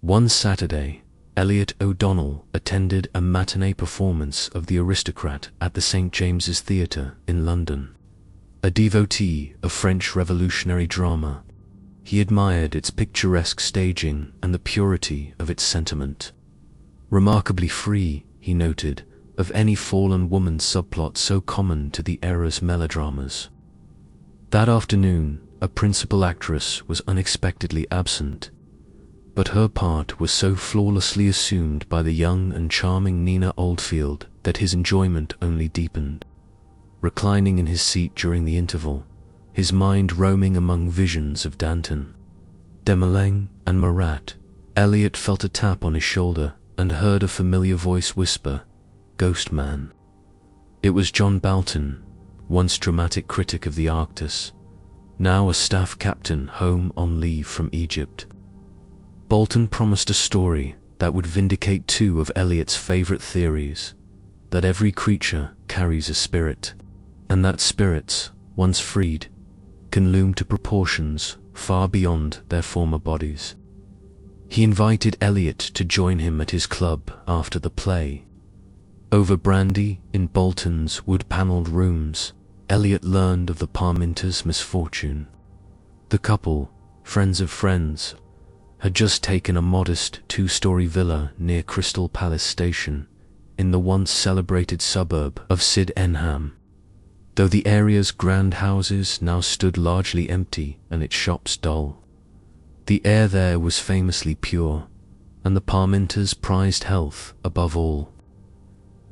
One Saturday, Elliot O'Donnell attended a matinee performance of The Aristocrat at the St. James's Theatre in London. A devotee of French revolutionary drama, he admired its picturesque staging and the purity of its sentiment. Remarkably free, he noted, of any fallen woman subplot so common to the era's melodramas. That afternoon, a principal actress was unexpectedly absent, but her part was so flawlessly assumed by the young and charming Nina Oldfield that his enjoyment only deepened. Reclining in his seat during the interval, his mind roaming among visions of Danton, Desmoulins, and Marat, Elliot felt a tap on his shoulder and heard a familiar voice whisper, "Ghost Man." It was John Balton, once dramatic critic of the Arctus, now a staff captain home on leave from Egypt. Bolton promised a story that would vindicate two of Eliot's favorite theories, that every creature carries a spirit, and that spirits, once freed, can loom to proportions far beyond their former bodies. He invited Elliot to join him at his club after the play. Over brandy in Bolton's wood-panelled rooms, Elliot learned of the Parminters' misfortune. The couple, friends of friends, had just taken a modest two-story villa near Crystal Palace Station in the once celebrated suburb of Sydenham. Though the area's grand houses now stood largely empty and its shops dull, the air there was famously pure, and the Parminters prized health above all.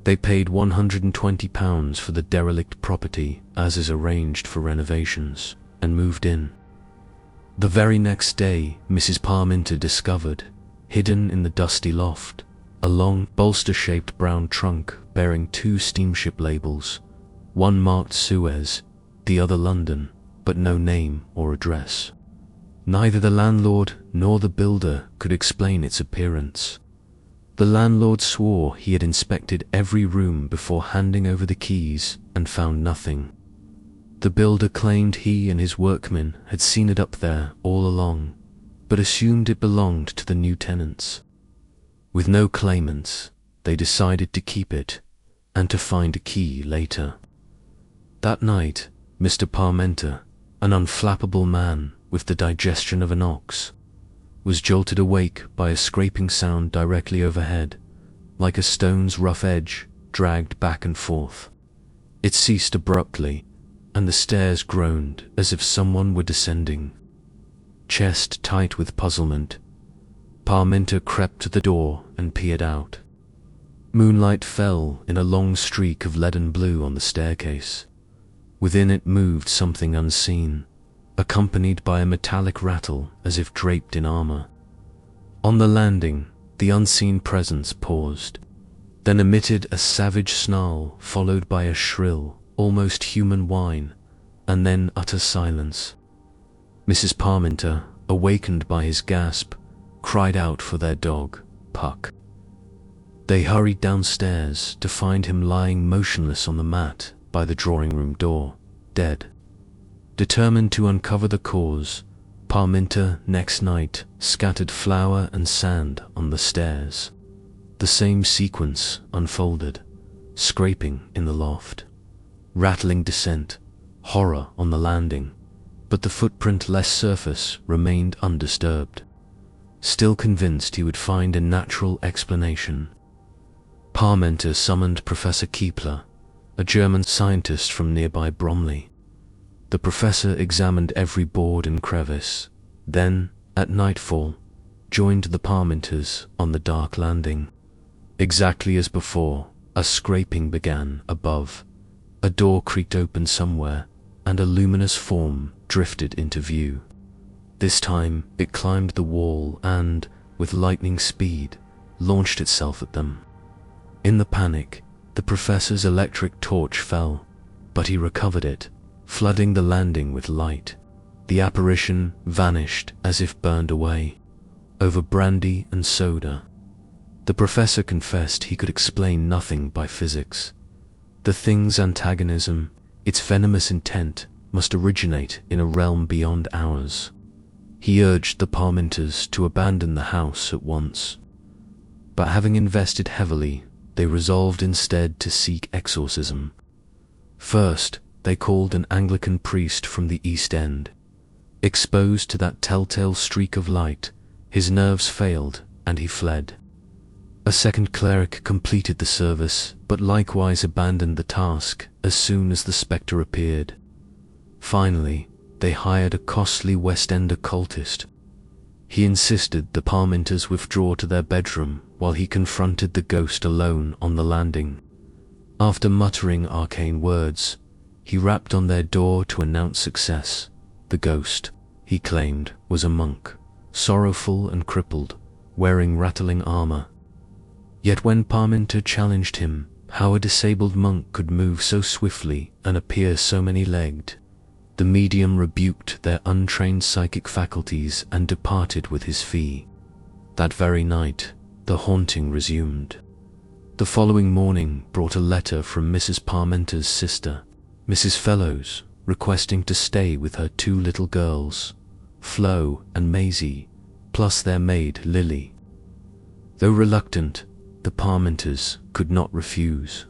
They paid £120 for the derelict property as is arranged for renovations, and moved in. The very next day, Mrs. Parminter discovered, hidden in the dusty loft, a long, bolster-shaped brown trunk bearing two steamship labels, one marked Suez, the other London, but no name or address. Neither the landlord nor the builder could explain its appearance. The landlord swore he had inspected every room before handing over the keys and found nothing. The builder claimed he and his workmen had seen it up there all along, but assumed it belonged to the new tenants. With no claimants, they decided to keep it and to find a key later. That night, Mr. Parmenter, an unflappable man with the digestion of an ox, was jolted awake by a scraping sound directly overhead, like a stone's rough edge dragged back and forth. It ceased abruptly, and the stairs groaned as if someone were descending. Chest tight with puzzlement, Parminter crept to the door and peered out. Moonlight fell in a long streak of leaden blue on the staircase. Within it moved something unseen, accompanied by a metallic rattle as if draped in armour. On the landing, the unseen presence paused, then emitted a savage snarl followed by a shrill, almost human whine, and then utter silence. Mrs. Parminter, awakened by his gasp, cried out for their dog, Puck. They hurried downstairs to find him lying motionless on the mat by the drawing-room door, dead. Determined to uncover the cause, Parminter next night scattered flour and sand on the stairs. The same sequence unfolded, scraping in the loft, rattling descent, horror on the landing, but the footprint-less surface remained undisturbed. Still convinced he would find a natural explanation, Parminter summoned Professor Kepler, a German scientist from nearby Bromley. The professor examined every board and crevice, then, at nightfall, joined the Parminters on the dark landing. Exactly as before, a scraping began above. A door creaked open somewhere, and a luminous form drifted into view. This time, it climbed the wall and, with lightning speed, launched itself at them. In the panic, the professor's electric torch fell, but he recovered it, flooding the landing with light. The apparition vanished as if burned away, over brandy and soda. The professor confessed he could explain nothing by physics. The thing's antagonism, its venomous intent, must originate in a realm beyond ours. He urged the Parminters to abandon the house at once. But having invested heavily, they resolved instead to seek exorcism. First, they called an Anglican priest from the East End. Exposed to that telltale streak of light, his nerves failed and he fled. A second cleric completed the service, but likewise abandoned the task as soon as the spectre appeared. Finally, they hired a costly West End occultist. He insisted the Parminters withdraw to their bedroom while he confronted the ghost alone on the landing. After muttering arcane words, he rapped on their door to announce success. The ghost, he claimed, was a monk, sorrowful and crippled, wearing rattling armour. Yet when Parminter challenged him how a disabled monk could move so swiftly and appear so many-legged, the medium rebuked their untrained psychic faculties and departed with his fee. That very night, the haunting resumed. The following morning brought a letter from Mrs. Parminter's sister, Mrs. Fellows, requesting to stay with her two little girls, Flo and Maisie, plus their maid Lily. Though reluctant, the Parminters could not refuse.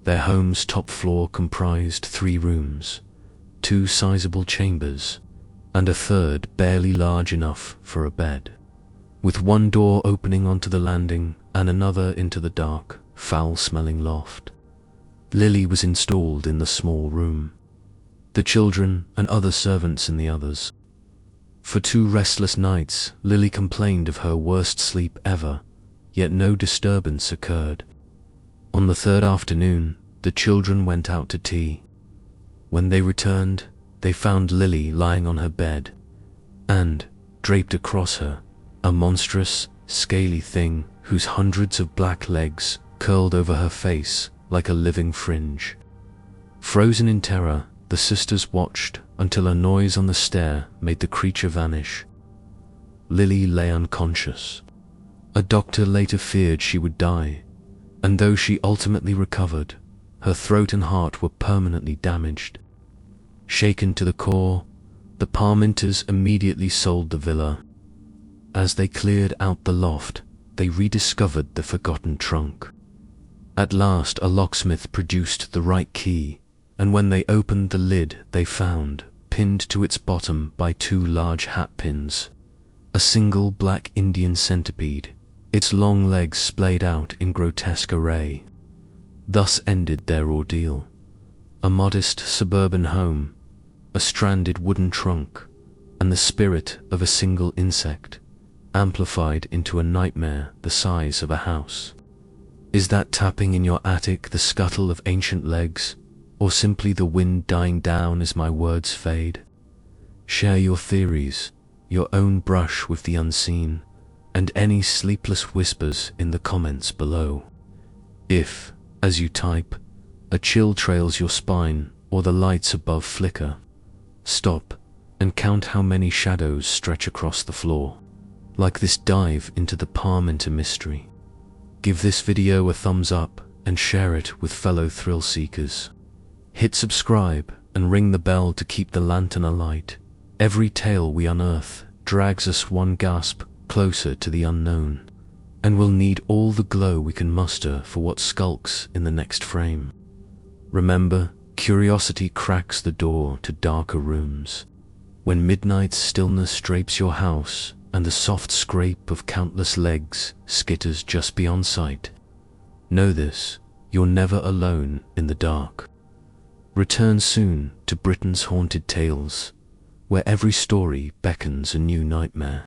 Their home's top floor comprised 3 rooms, 2 sizable chambers, and a third barely large enough for a bed, with one door opening onto the landing and another into the dark, foul-smelling loft. Lily was installed in the small room, the children and other servants in the others. For 2 restless nights, Lily complained of her worst sleep ever, yet no disturbance occurred. On the 3rd afternoon, the children went out to tea. When they returned, they found Lily lying on her bed, and, draped across her, a monstrous, scaly thing whose hundreds of black legs curled over her face like a living fringe. Frozen in terror, the sisters watched until a noise on the stair made the creature vanish. Lily lay unconscious. A doctor later feared she would die, and though she ultimately recovered, her throat and heart were permanently damaged. Shaken to the core, the Parminters immediately sold the villa. As they cleared out the loft, they rediscovered the forgotten trunk. At last a locksmith produced the right key, and when they opened the lid they found, pinned to its bottom by 2 large hat pins, a single black Indian centipede, its long legs splayed out in grotesque array. Thus ended their ordeal. A modest suburban home, a stranded wooden trunk, and the spirit of a single insect, amplified into a nightmare the size of a house. Is that tapping in your attic the scuttle of ancient legs, or simply the wind dying down as my words fade? Share your theories, your own brush with the unseen, and any sleepless whispers in the comments below. If, as you type, a chill trails your spine or the lights above flicker, stop and count how many shadows stretch across the floor, like this dive into the Parminter mystery. Give this video a thumbs up and share it with fellow thrill seekers. Hit subscribe and ring the bell to keep the lantern alight. Every tale we unearth drags us one gasp closer to the unknown, and we'll need all the glow we can muster for what skulks in the next frame. Remember, curiosity cracks the door to darker rooms. When midnight's stillness drapes your house and the soft scrape of countless legs skitters just beyond sight, know this, you're never alone in the dark. Return soon to Britain's haunted tales, where every story beckons a new nightmare.